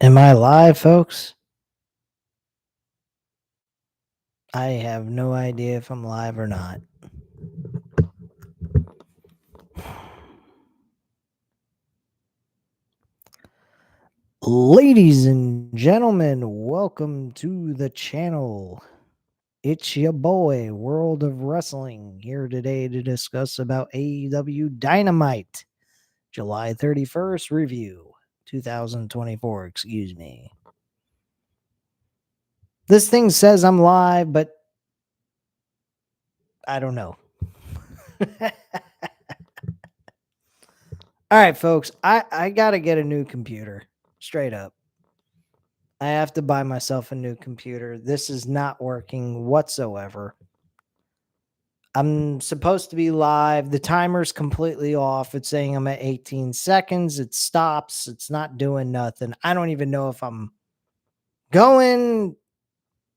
Am I live, folks? I have no idea if I'm live or not. Ladies and gentlemen, welcome to the channel. It's your boy, World of Wrestling, here today to discuss about AEW Dynamite, July 31st review, 2024, excuse me. This thing says I'm live, but I don't know. All right, folks, I got to get a new computer, straight up. I have to buy myself a new computer. This is not working whatsoever. I'm supposed to be live. The timer's completely off. It's saying I'm at 18 seconds. It stops. It's not doing nothing. I don't even know if I'm going,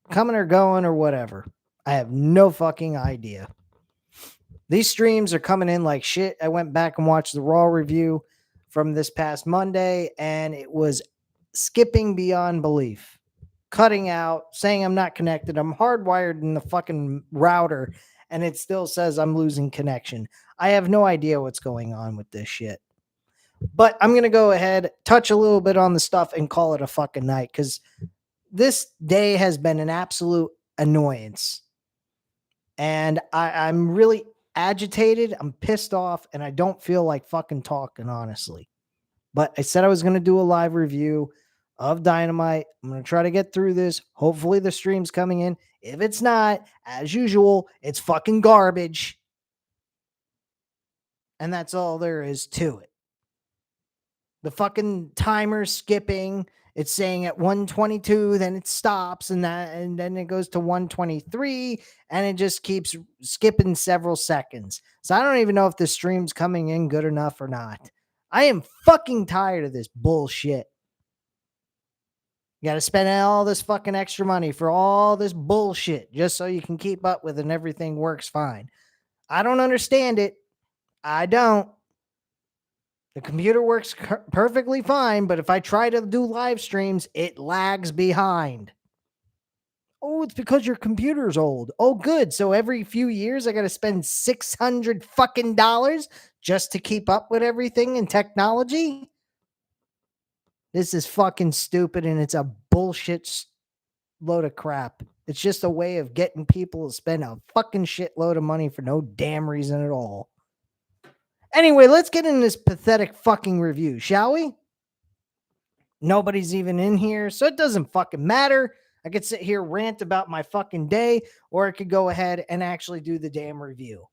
coming or going or whatever. I have no fucking idea. These streams are coming in like shit. I went back and watched the Raw review from this past Monday, and it was skipping beyond belief. Cutting out, saying I'm not connected. I'm hardwired in the fucking router, and it still says I'm losing connection. I have no idea what's going on with this shit. But I'm going to go ahead, touch a little bit on the stuff, and call it a fucking night because this day has been an absolute annoyance. And I'm really agitated. I'm pissed off, and I don't feel like fucking talking, honestly. But I said I was going to do a live review of Dynamite. I'm going to try to get through this. Hopefully, the stream's coming in. If it's not, as usual, it's fucking garbage. And that's all there is to it. The fucking timer's skipping. It's saying at 122, then it stops, and then it goes to 123, and it just keeps skipping several seconds. So I don't even know if the stream's coming in good enough or not. I am fucking tired of this bullshit. You got to spend all this fucking extra money for all this bullshit just so you can keep up with it and everything works fine. I don't understand it. I don't. The computer works perfectly fine, but if I try to do live streams, it lags behind. Oh, it's because your computer's old. Oh, good. So every few years, I got to spend $600 fucking dollars just to keep up with everything in technology. This is fucking stupid, and it's a bullshit load of crap. It's just a way of getting people to spend a fucking shitload of money for no damn reason at all. Anyway, let's get in this pathetic fucking review, shall we? Nobody's even in here, so it doesn't fucking matter. I could sit here, rant about my fucking day, or I could go ahead and actually do the damn review.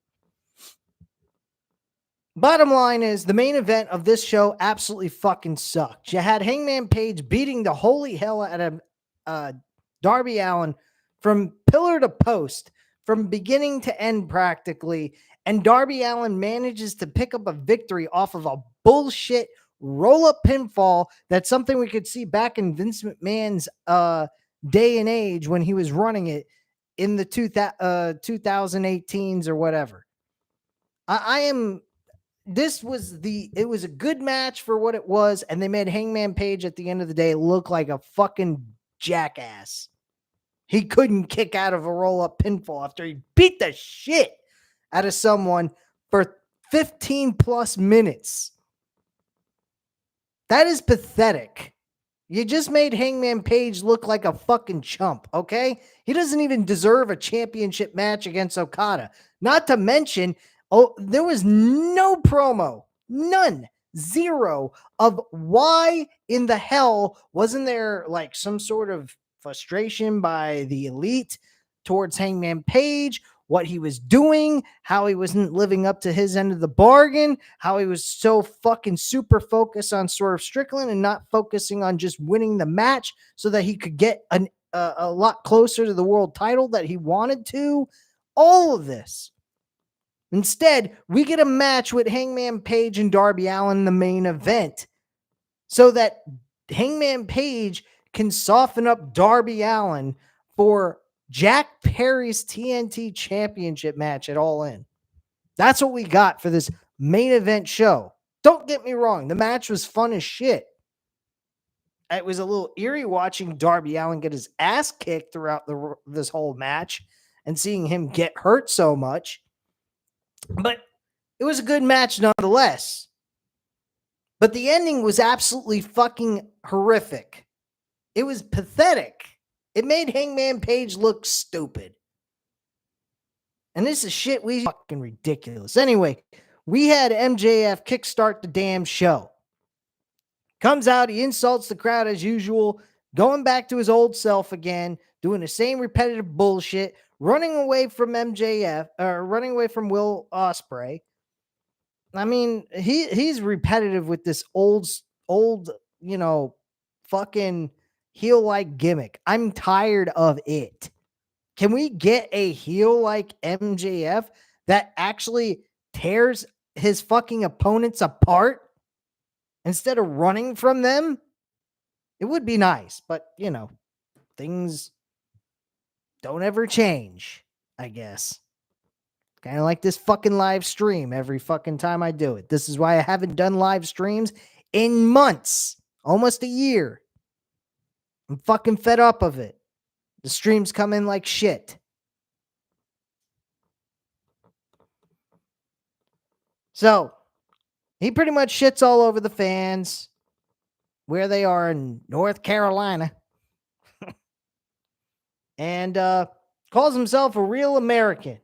Bottom line is, the main event of this show absolutely fucking sucked. You had Hangman Page beating the holy hell out of Darby Allin from pillar to post, from beginning to end practically, and Darby Allin manages to pick up a victory off of a bullshit roll-up pinfall. That's something we could see back in Vince McMahon's day and age when he was running it in the 2018s or whatever. It was a good match for what it was, and they made Hangman Page at the end of the day look like a fucking jackass. He couldn't kick out of a roll-up pinfall after he beat the shit out of someone for 15 plus minutes. That is pathetic. You just made Hangman Page look like a fucking chump, okay? He doesn't even deserve a championship match against Okada. Not to mention, there was no promo, none, zero of why in the hell wasn't there like some sort of frustration by the elite towards Hangman Page, what he was doing, how he wasn't living up to his end of the bargain, how he was so fucking super focused on Swerve Strickland and not focusing on just winning the match so that he could get a lot closer to the world title that he wanted to. All of this. Instead, we get a match with Hangman Page and Darby Allin in the main event so that Hangman Page can soften up Darby Allin for Jack Perry's TNT Championship match at All In. That's what we got for this main event show. Don't get me wrong. The match was fun as shit. It was a little eerie watching Darby Allin get his ass kicked throughout this whole match and seeing him get hurt so much. But it was a good match nonetheless. But the ending was absolutely fucking horrific. It was pathetic. It made Hangman Page look stupid. And this is shit we fucking ridiculous. Anyway, we had MJF kickstart the damn show. Comes out, he insults the crowd as usual, going back to his old self again, doing the same repetitive bullshit, running away from MJF, or running away from Will Ospreay. I mean, he's repetitive with this old, fucking heel like gimmick. I'm tired of it. Can we get a heel like MJF that actually tears his fucking opponents apart instead of running from them? It would be nice, but things don't ever change, I guess. Kind of like this fucking live stream every fucking time I do it. This is why I haven't done live streams in months, almost a year. I'm fucking fed up of it. The streams come in like shit. So, he pretty much shits all over the fans where they are in North Carolina. And calls himself a real American.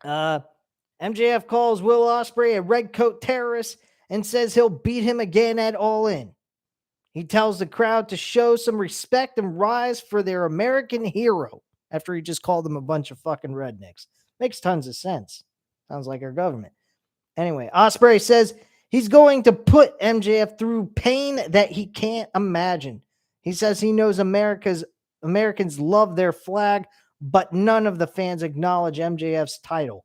MJF calls Will Ospreay a redcoat terrorist and says he'll beat him again at All In. He tells the crowd to show some respect and rise for their American hero after he just called them a bunch of fucking rednecks. Makes tons of sense. Sounds like our government. Anyway, Ospreay says he's going to put MJF through pain that he can't imagine. He says he knows Americans love their flag, but none of the fans acknowledge MJF's title.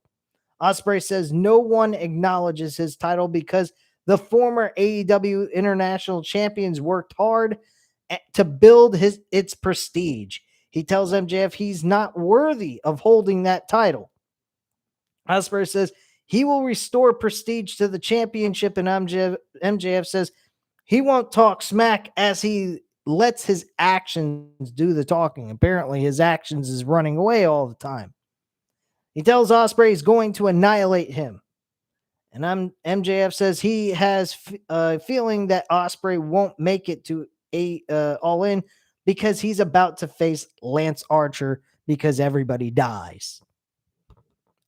Ospreay says no one acknowledges his title because the former AEW International Champions worked hard to build its prestige. He tells MJF he's not worthy of holding that title. Ospreay says he will restore prestige to the championship, and MJF says he won't talk smack as he lets his actions do the talking. Apparently, his actions is running away all the time. He tells Ospreay he's going to annihilate him. And MJF says he has a feeling that Ospreay won't make it to All In because he's about to face Lance Archer because everybody dies.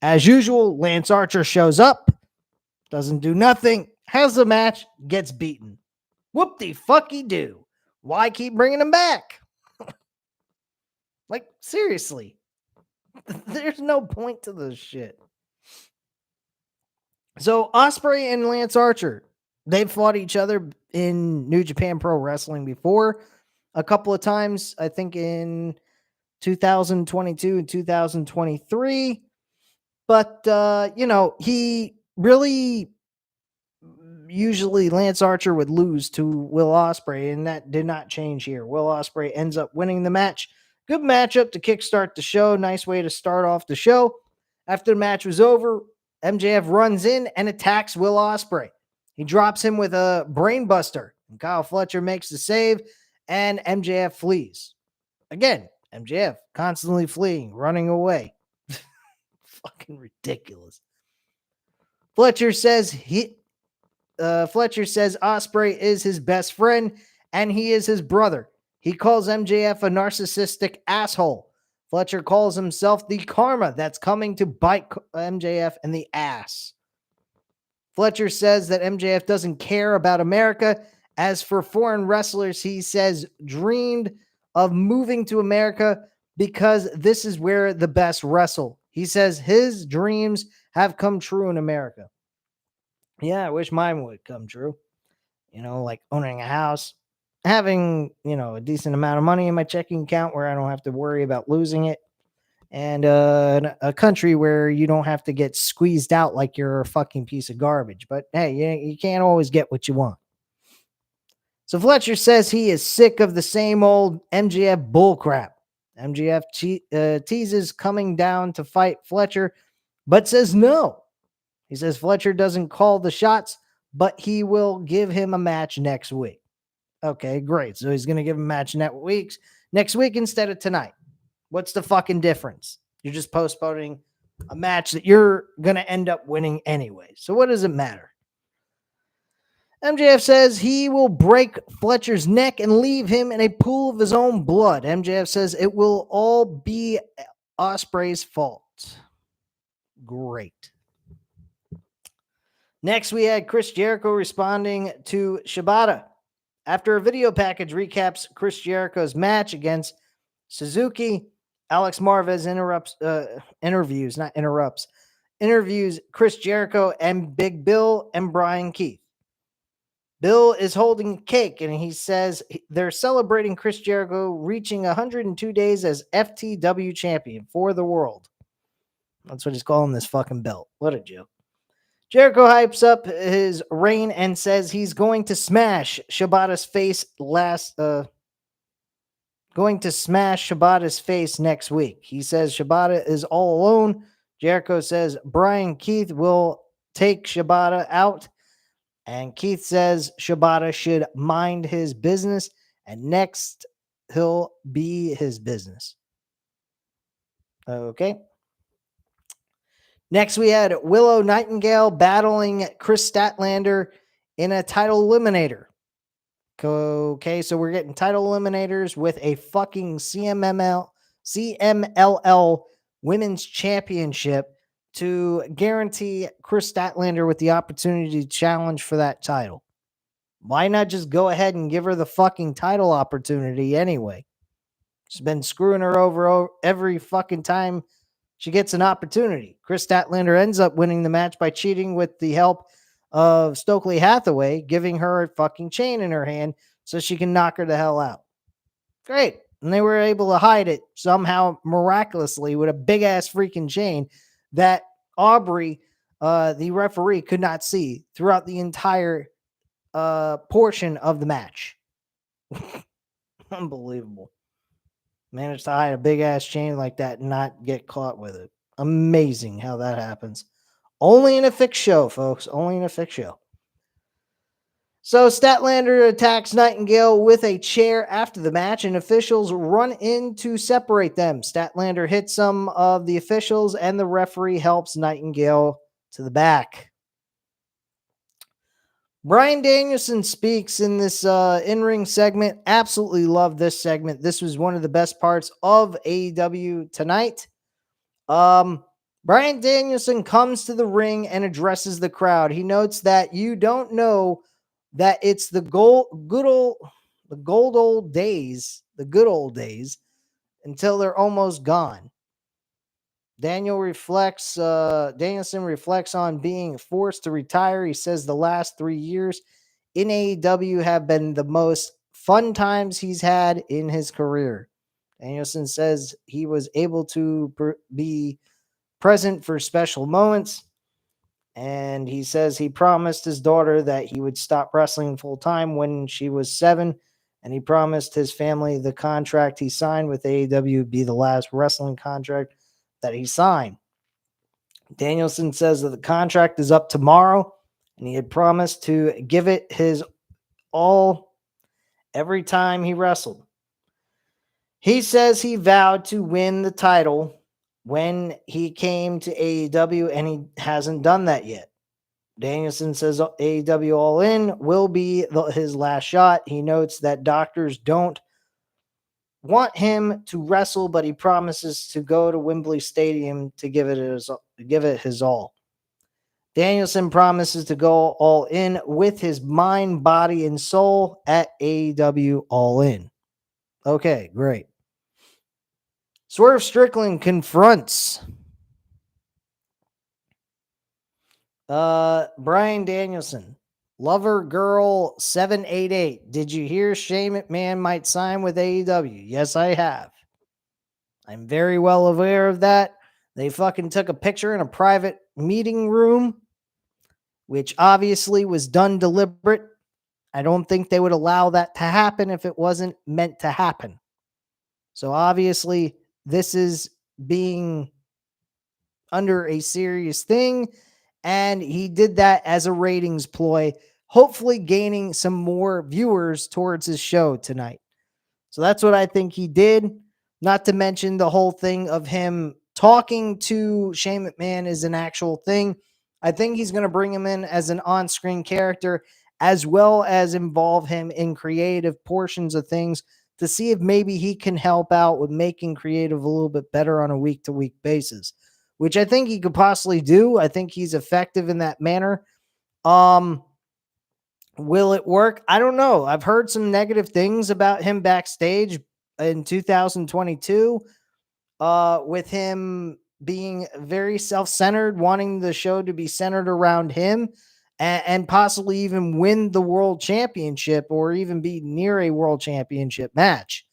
As usual, Lance Archer shows up, doesn't do nothing, has a match, gets beaten. Whoop-de-fucky-do. Why keep bringing him back? Like, seriously. There's no point to this shit. So, Ospreay and Lance Archer, they've fought each other in New Japan Pro Wrestling before a couple of times, I think in 2022 and 2023. But, he really usually Lance Archer would lose to Will Ospreay, and that did not change here. Will Ospreay ends up winning the match. Good matchup to kickstart the show. Nice way to start off the show. After the match was over, MJF runs in and attacks Will Ospreay. He drops him with a brainbuster, and Kyle Fletcher makes the save, and MJF flees. Again, MJF constantly fleeing, running away. Fucking ridiculous. Fletcher says Ospreay is his best friend and he is his brother. He calls MJF a narcissistic asshole. Fletcher calls himself the karma that's coming to bite MJF in the ass. Fletcher says that MJF doesn't care about America. As for foreign wrestlers, he says dreamed of moving to America because this is where the best wrestle. He says his dreams have come true in America. Yeah, I wish mine would come true. Like owning a house, having, a decent amount of money in my checking account where I don't have to worry about losing it, and a country where you don't have to get squeezed out like you're a fucking piece of garbage. But hey, you can't always get what you want. So Fletcher says he is sick of the same old MJF bullcrap. MJF teases coming down to fight Fletcher, but says no. He says Fletcher doesn't call the shots, but he will give him a match next week. Okay, great. So he's going to give him a match next week instead of tonight. What's the fucking difference? You're just postponing a match that you're going to end up winning anyway. So what does it matter? MJF says he will break Fletcher's neck and leave him in a pool of his own blood. MJF says it will all be Ospreay's fault. Great. Next, we had Chris Jericho responding to Shibata. After a video package recaps Chris Jericho's match against Suzuki, Alex Marvez interviews Chris Jericho and Big Bill and Brian Keith. Bill is holding cake and he says they're celebrating Chris Jericho reaching 102 days as FTW champion for the world. That's what he's calling this fucking belt. What a joke. Jericho hypes up his reign and says he's going to smash Shibata's face next week. He says Shibata is all alone. Jericho says Brian Keith will take Shibata out. And Keith says Shibata should mind his business. And next, he'll be his business. Okay. Next, we had Willow Nightingale battling Chris Statlander in a title eliminator. Okay, so we're getting title eliminators with a fucking CMLL Women's Championship to guarantee Chris Statlander with the opportunity to challenge for that title. Why not just go ahead and give her the fucking title opportunity anyway? She's been screwing her over every fucking time she gets an opportunity. Chris Statlander ends up winning the match by cheating with the help of Stokely Hathaway, giving her a fucking chain in her hand so she can knock her the hell out. Great. And they were able to hide it somehow miraculously with a big ass freaking chain that Aubrey, the referee, could not see throughout the entire portion of the match. Unbelievable. Managed to hide a big ass chain like that and not get caught with it. Amazing how that happens. Only in a fixed show, folks. Only in a fixed show. So Statlander attacks Nightingale with a chair after the match, and officials run in to separate them. Statlander hits some of the officials, and the referee helps Nightingale to the back. Bryan Danielson speaks in this in-ring segment. Absolutely love this segment. This was one of the best parts of AEW tonight. Bryan Danielson comes to the ring and addresses the crowd. He notes that you don't know that it's the good old days until they're almost gone. Danielson reflects on being forced to retire. He says the last 3 years in AEW have been the most fun times he's had in his career. Danielson says he was able to be present for special moments. And he says he promised his daughter that he would stop wrestling full time when she was 7. And he promised his family the contract he signed with AEW would be the last wrestling contract that he signed. Danielson says that the contract is up tomorrow, and he had promised to give it his all every time he wrestled. He says he vowed to win the title when he came to AEW, and he hasn't done that yet. Danielson says AEW All In will be his last shot. He notes that doctors don't want him to wrestle, but he promises to go to Wembley Stadium to give it his all. Danielson promises to go all in with his mind, body, and soul at AEW All In. Okay, great. Swerve Strickland confronts Bryan Danielson. Lover Girl 788. Did you hear Shane McMahon might sign with AEW? Yes, I have. I'm very well aware of that. They fucking took a picture in a private meeting room, which obviously was done deliberate. I don't think they would allow that to happen if it wasn't meant to happen. So obviously, this is being under a serious thing, and he did that as a ratings ploy, hopefully gaining some more viewers towards his show tonight. So that's what I think he did. Not to mention the whole thing of him talking to Shane McMahon is an actual thing. I think he's going to bring him in as an on screen character, as well as involve him in creative portions of things to see if maybe he can help out with making creative a little bit better on a week to week basis, which I think he could possibly do. I think he's effective in that manner. Um, Will it work? I don't know. I've heard some negative things about him backstage in 2022, with him being very self-centered, wanting the show to be centered around him, and possibly even win the world championship or even be near a world championship match.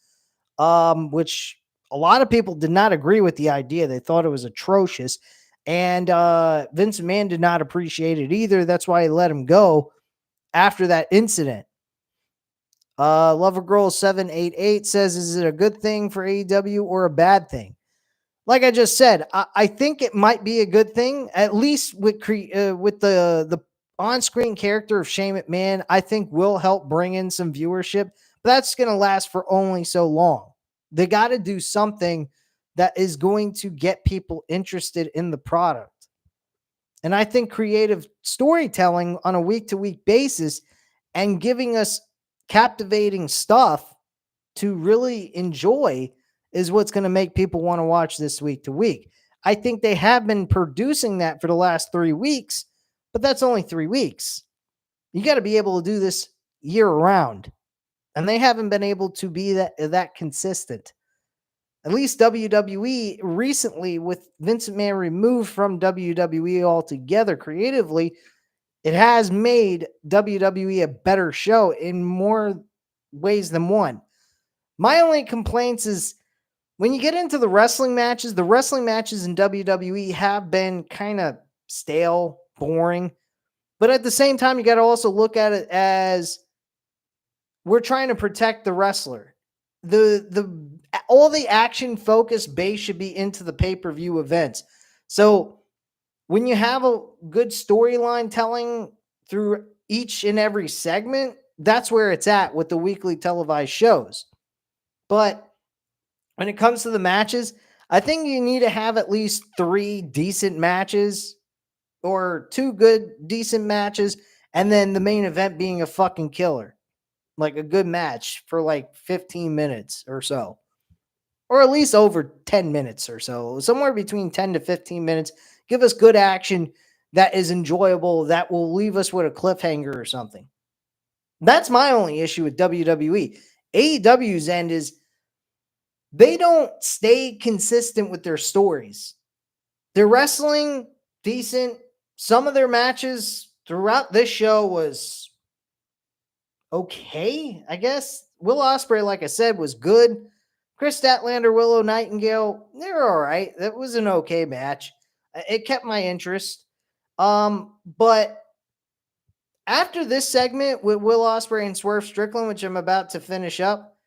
Which a lot of people did not agree with the idea. They thought it was atrocious. And Vince McMahon did not appreciate it either. That's why he let him go after that incident. Lover Girl 788 says, "Is it a good thing for AEW or a bad thing?" Like I just said, I think it might be a good thing, at least with the on-screen character of Shane McMahon. I think will help bring in some viewership, but that's going to last for only so long. They got to do something that is going to get people interested in the product. And I think creative storytelling on a week to week basis and giving us captivating stuff to really enjoy is what's going to make people want to watch this week to week. I think they have been producing that for the last 3 weeks, but that's only 3 weeks. You got to be able to do this year round. And they haven't been able to be that consistent. At least WWE recently, with Vince McMahon removed from WWE altogether creatively, it has made WWE a better show in more ways than one. My only complaints is when you get into the wrestling matches in WWE have been kind of stale, boring. But at the same time, you got to also look at it as we're trying to protect the wrestler. The all the action focused base should be into the pay-per-view events. So when you have a good storyline telling through each and every segment, that's where it's at with the weekly televised shows. But when it comes to the matches, I think you need to have at least 3 decent matches or 2 good, decent matches, and then the main event being a fucking killer. Like a good match for like 15 minutes or so, or at least over 10 minutes or so, somewhere between 10 to 15 minutes. Give us good action that is enjoyable, that will leave us with a cliffhanger or something. That's my only issue with WWE. AEW's end is they don't stay consistent with their stories. Their wrestling, decent. Some of their matches throughout this show was okay, I guess. Will Ospreay, like I said, was good. Chris Statlander, Willow Nightingale, they're all right. That was an okay match. It kept my interest. But after this segment with Will Ospreay and Swerve Strickland, which I'm about to finish up,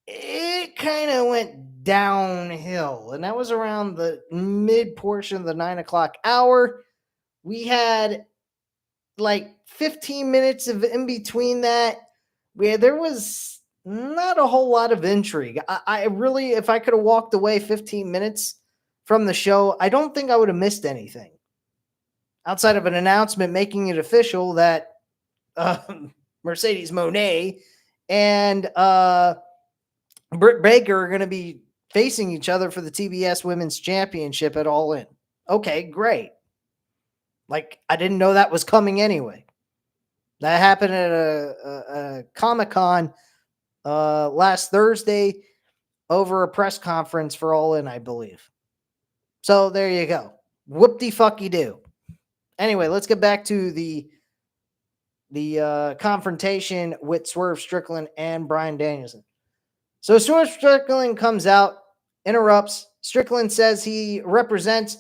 it kind of went downhill. And that was around the mid portion of the 9 o'clock hour. We had like 15 minutes of in between that where there was not a whole lot of intrigue. I really, if I could have walked away 15 minutes from the show, I don't think I would have missed anything outside of an announcement making it official that Mercedes Moné and Britt Baker are going to be facing each other for the TBS Women's Championship at All In. Okay, great. Like, I didn't know that was coming anyway. That happened at a Comic-Con last Thursday over a press conference for All In, I believe. So there you go. Whoop-de-fucky-do. Anyway, let's get back to the confrontation with Swerve Strickland and Bryan Danielson. So Swerve Strickland comes out, interrupts. Strickland says he represents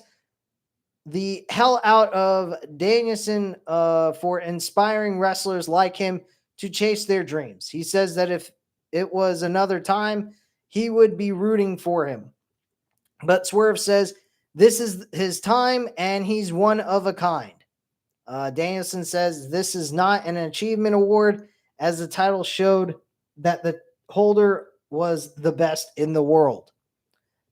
the hell out of Danielson for inspiring wrestlers like him to chase their dreams. He says that if it was another time, he would be rooting for him. But Swerve says this is his time and he's one of a kind. Danielson says this is not an achievement award, as the title showed that the holder was the best in the world.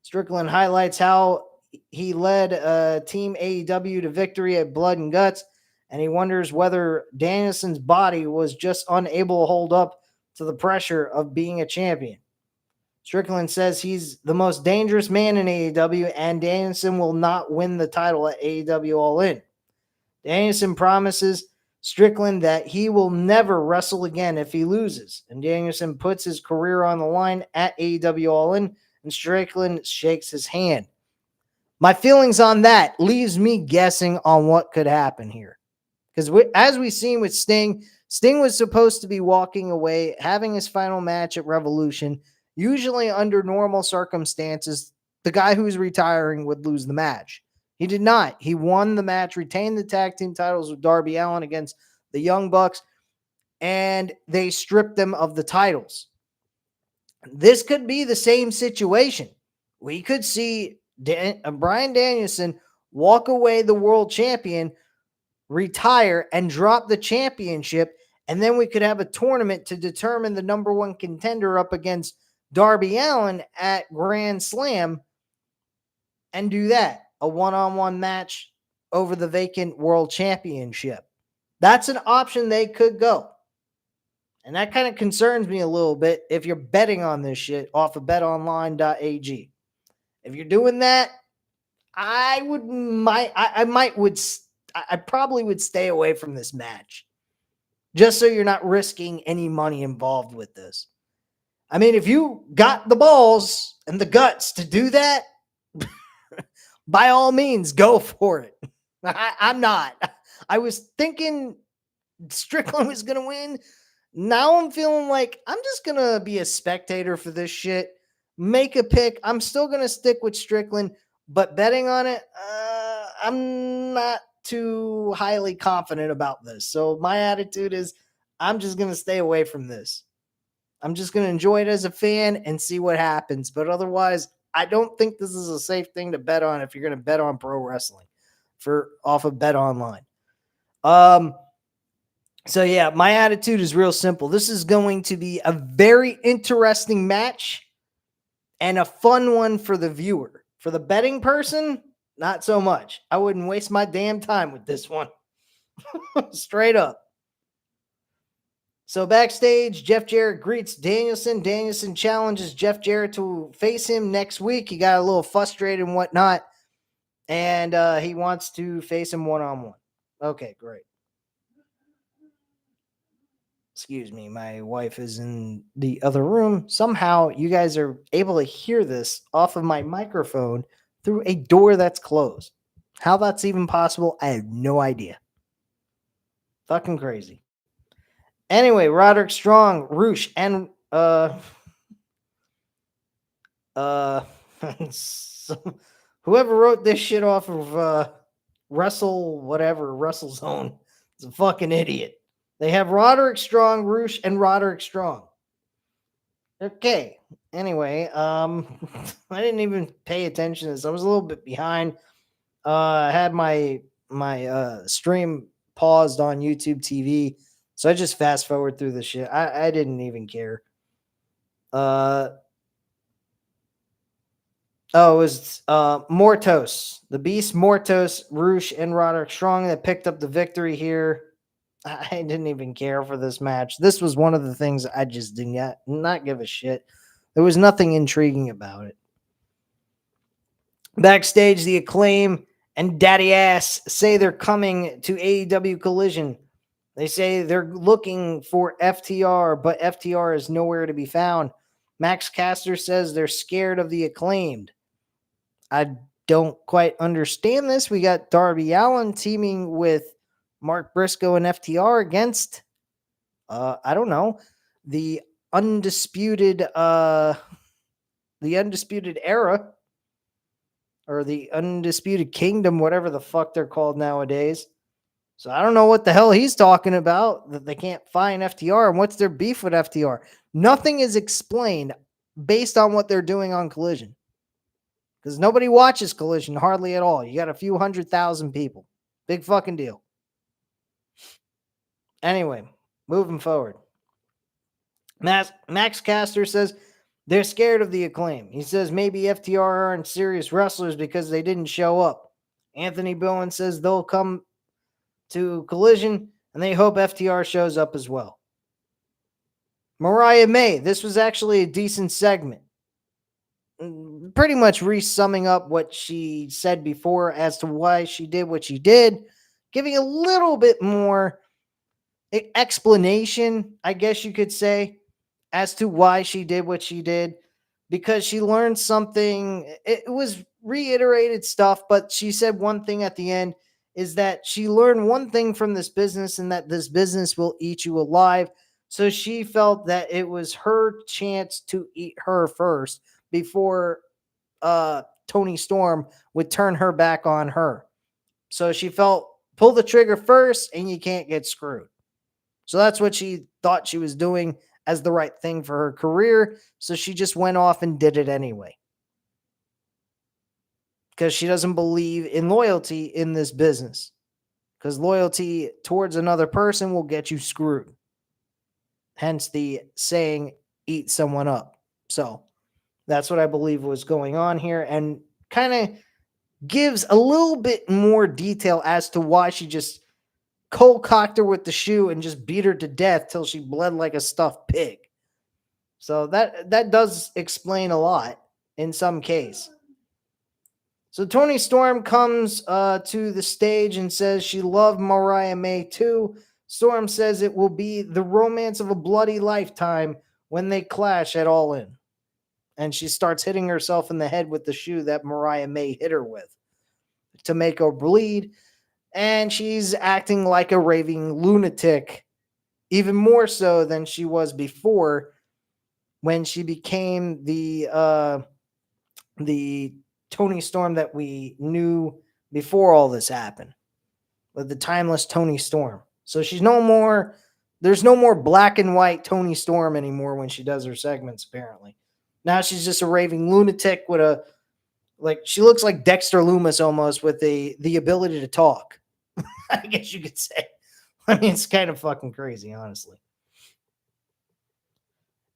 Strickland highlights how he led Team AEW to victory at Blood and Guts, and he wonders whether Danielson's body was just unable to hold up to the pressure of being a champion. Strickland says he's the most dangerous man in AEW, and Danielson will not win the title at AEW All In. Danielson promises Strickland that he will never wrestle again if he loses, and Danielson puts his career on the line at AEW All In, and Strickland shakes his hand. My feelings on that leaves me guessing on what could happen here. Because as we've seen with Sting, Sting was supposed to be walking away, having his final match at Revolution. Usually under normal circumstances, the guy who's retiring would lose the match. He did not. He won the match, retained the tag team titles with Darby Allin against the Young Bucks, and they stripped them of the titles. This could be the same situation. We could see Bryan Danielson walk away the world champion, retire, and drop the championship, and then we could have a tournament to determine the number one contender up against Darby Allin at Grand Slam, and do that. A one-on-one match over the vacant world championship. That's an option they could go. And that kind of concerns me a little bit if you're betting on this shit off of betonline.ag. If you're doing that, I probably would stay away from this match. Just so you're not risking any money involved with this. I mean, if you got the balls and the guts to do that, by all means, go for it. I'm not. I was thinking Strickland was going to win. Now I'm feeling like I'm just going to be a spectator for this shit. Make a pick. I'm still going to stick with Strickland, but betting on it, I'm not too highly confident about this. So my attitude is I'm just going to stay away from this. I'm just going to enjoy it as a fan and see what happens. But otherwise, I don't think this is a safe thing to bet on if you're going to bet on pro wrestling off of Bet Online. So yeah, my attitude is real simple. This is going to be a very interesting match and a fun one for the viewer. For the betting person, not so much. I wouldn't waste my damn time with this one. Straight up. So backstage, Jeff Jarrett greets Danielson. Danielson challenges Jeff Jarrett to face him next week. He got a little frustrated and whatnot, and he wants to face him one-on-one. Okay, great. Excuse me, my wife is in the other room. Somehow you guys are able to hear this off of my microphone through a door that's closed. How that's even possible, I have no idea. Fucking crazy. Anyway, Roderick Strong, Roosh, and so whoever wrote this shit off of WrestleZone is a fucking idiot. They have Roderick Strong, Roosh, and Roderick Strong. Okay. Anyway, I didn't even pay attention to this. I was a little bit behind. I had my stream paused on YouTube TV, so I just fast forward through the shit. I didn't even care. It was Mortos, the Beast, Mortos, Roosh, and Roderick Strong that picked up the victory here. I didn't even care for this match. This was one of the things I just did not give a shit. There was nothing intriguing about it. Backstage, the Acclaim and Daddy Ass say they're coming to AEW Collision. They say they're looking for FTR, but FTR is nowhere to be found. Max Caster says they're scared of the Acclaimed. I don't quite understand this. We got Darby Allin teaming with Mark Briscoe and FTR against, I don't know, the undisputed era, or the Undisputed Kingdom, whatever the fuck they're called nowadays. So I don't know what the hell he's talking about, that they can't find FTR, and what's their beef with FTR. Nothing is explained based on what they're doing on Collision. Because nobody watches Collision hardly at all. You got a few 100,000 people. Big fucking deal. Anyway, moving forward. Max Caster says they're scared of the Acclaim. He says maybe FTR aren't serious wrestlers because they didn't show up. Anthony Bowen says they'll come to Collision and they hope FTR shows up as well. Mariah May, this was actually a decent segment. Pretty much re-summing up what she said before as to why she did what she did, giving a little bit more explanation, I guess you could say, as to why she did what she did, because she learned something. It was reiterated stuff, but she said one thing at the end is that she learned one thing from this business and that this business will eat you alive. So she felt that it was her chance to eat her first before Tony Storm would turn her back on her. So she felt pull the trigger first and you can't get screwed. So that's what she thought she was doing as the right thing for her career. So she just went off and did it anyway. Because she doesn't believe in loyalty in this business. Because loyalty towards another person will get you screwed. Hence the saying, eat someone up. So that's what I believe was going on here. And kind of gives a little bit more detail as to why she just cold cocked her with the shoe and just beat her to death till she bled like a stuffed pig. So that does explain a lot in some case. So Toni Storm comes to the stage and says she loved Mariah May too. Storm says it will be the romance of a bloody lifetime when they clash at All In. And she starts hitting herself in the head with the shoe that Mariah May hit her with to make her bleed. And she's acting like a raving lunatic, even more so than she was before when she became the Toni Storm that we knew before all this happened, with the timeless Toni Storm. So she's no more. There's no more black and white Toni Storm anymore when she does her segments. Apparently, now she's just a raving lunatic with a she looks like Dexter Loomis almost with the ability to talk. I guess you could say. I mean, it's kind of fucking crazy, honestly.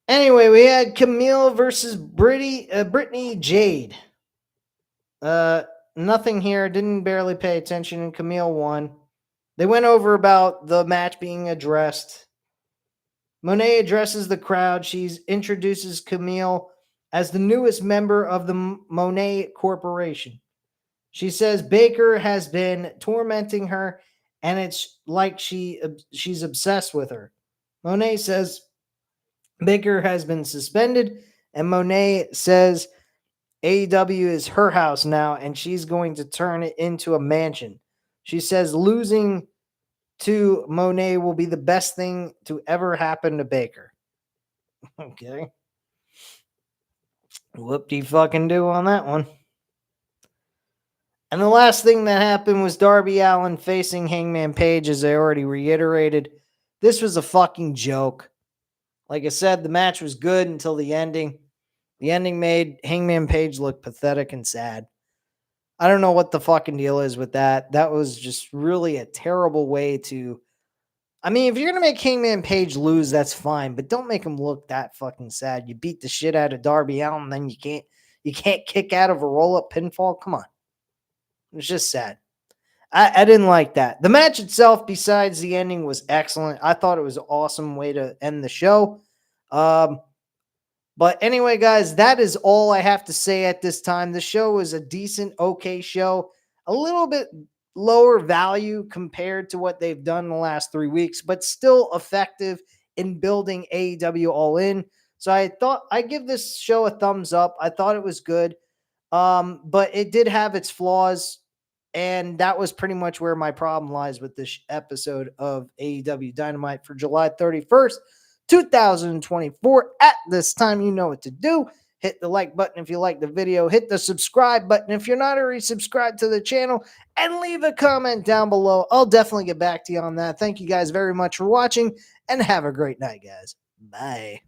Anyway, we had Camille versus Brittany Jade. Nothing here. Didn't barely pay attention, and Camille won. They went over about the match being addressed. Monet addresses the crowd. She introduces Camille as the newest member of the Monet Corporation. She says Baker has been tormenting her, and it's like she's obsessed with her. Monet says Baker has been suspended, and Monet says AEW is her house now, and she's going to turn it into a mansion. She says losing to Monet will be the best thing to ever happen to Baker. Okay. Whoop-de-fucking-do on that one. And the last thing that happened was Darby Allin facing Hangman Page, as I already reiterated. This was a fucking joke. Like I said, the match was good until the ending. The ending made Hangman Page look pathetic and sad. I don't know what the fucking deal is with that. That was just really a terrible way to... I mean, if you're going to make Hangman Page lose, that's fine, but don't make him look that fucking sad. You beat the shit out of Darby Allin, and then you can't kick out of a roll-up pinfall? Come on. It's just sad. I didn't like that. The match itself, besides the ending, was excellent. I thought it was an awesome way to end the show. But anyway, guys, that is all I have to say at this time. The show was a decent, okay show. A little bit lower value compared to what they've done in the last 3 weeks, but still effective in building AEW All In. So I thought I'd give this show a thumbs up. I thought it was good. But it did have its flaws. And that was pretty much where my problem lies with this episode of AEW Dynamite for July 31st, 2024. At this time, you know what to do. Hit the like button if you like the video. Hit the subscribe button if you're not already subscribed to the channel. And leave a comment down below. I'll definitely get back to you on that. Thank you guys very much for watching. And have a great night, guys. Bye.